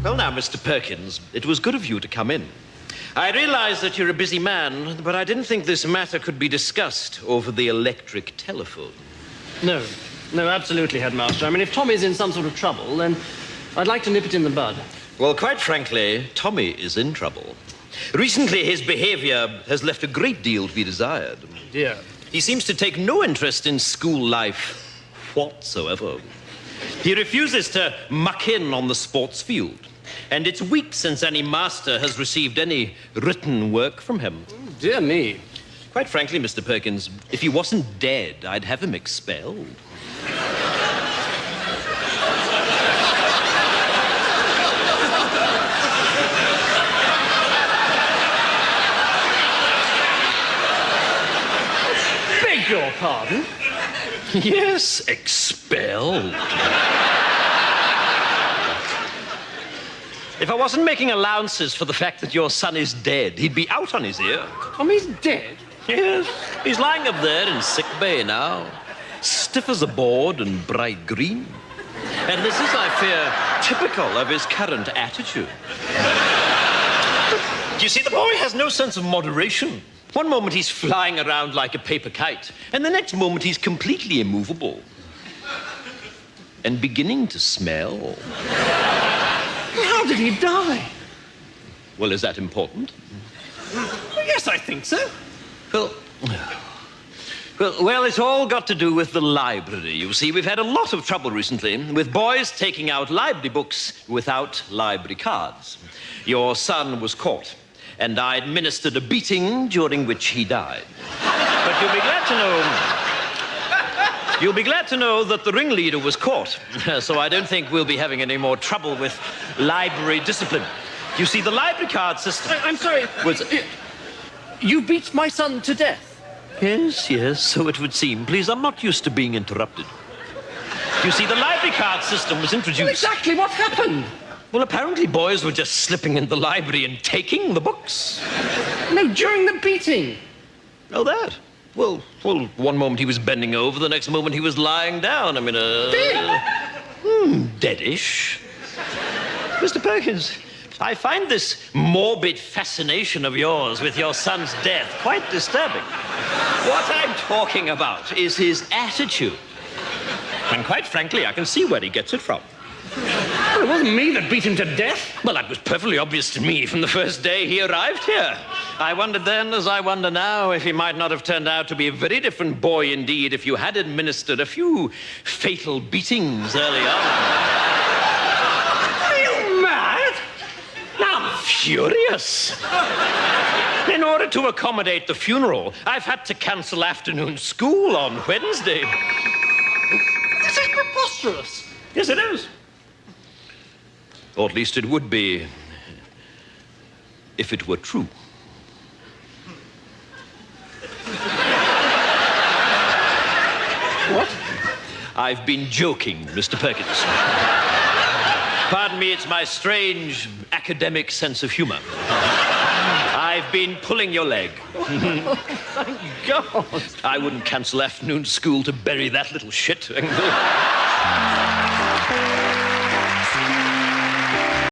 Well, now, Mr. Perkins, it was good of you to come in. I realize that you're a busy man, but I didn't think this matter could be discussed over the electric telephone. No, absolutely, Headmaster. I mean, if Tommy's in some sort of trouble, then I'd like to nip it in the bud. Well, quite frankly, Tommy is in trouble. Recently, his behavior has left a great deal to be desired. Dear. He seems to take no interest in school life whatsoever. He refuses to muck in on the sports field. And it's weeks since any master has received any written work from him. Dear me. Quite frankly, Mr. Perkins, if he wasn't dead, I'd have him expelled. Beg your pardon? Yes, expelled. If I wasn't making allowances for the fact that your son is dead, he'd be out on his ear. Tommy's dead? Yes, he's lying up there in sick bay now, stiff as a board and bright green. And this is, I fear, typical of his current attitude. You see, the boy has no sense of moderation. One moment he's flying around like a paper kite, and the next moment he's completely immovable. And beginning to smell. How did he die? Well, is that important? Well, yes, I think so. Well, it's all got to do with the library. You see, we've had a lot of trouble recently with boys taking out library books without library cards. Your son was caught, and I administered a beating during which he died. But you'll be glad to know that the ringleader was caught, so I don't think we'll be having any more trouble with library discipline. You see, the library card system... I'm sorry. You beat my son to death? Yes, so it would seem. Please, I'm not used to being interrupted. You see, the library card system was introduced... Well, exactly what happened? Well, apparently boys were just slipping in the library and taking the books. No, during the beating. Oh, that? Well, one moment he was bending over, the next moment he was lying down. I mean, deadish. Mr. Perkins, I find this morbid fascination of yours with your son's death quite disturbing. What I'm talking about is his attitude. And quite frankly, I can see where he gets it from. Well, it wasn't me that beat him to death. Well, that was perfectly obvious to me from the first day he arrived here. I wondered then, as I wonder now, if he might not have turned out to be a very different boy indeed if you had administered a few fatal beatings early on. Are you mad? I'm furious. In order to accommodate the funeral, I've had to cancel afternoon school on Wednesday. This is preposterous. Yes, it is. Or at least it would be if it were true. What? I've been joking, Mr. Perkins. Pardon me, it's my strange academic sense of humor. I've been pulling your leg. Oh, thank God. I wouldn't cancel afternoon school to bury that little shit.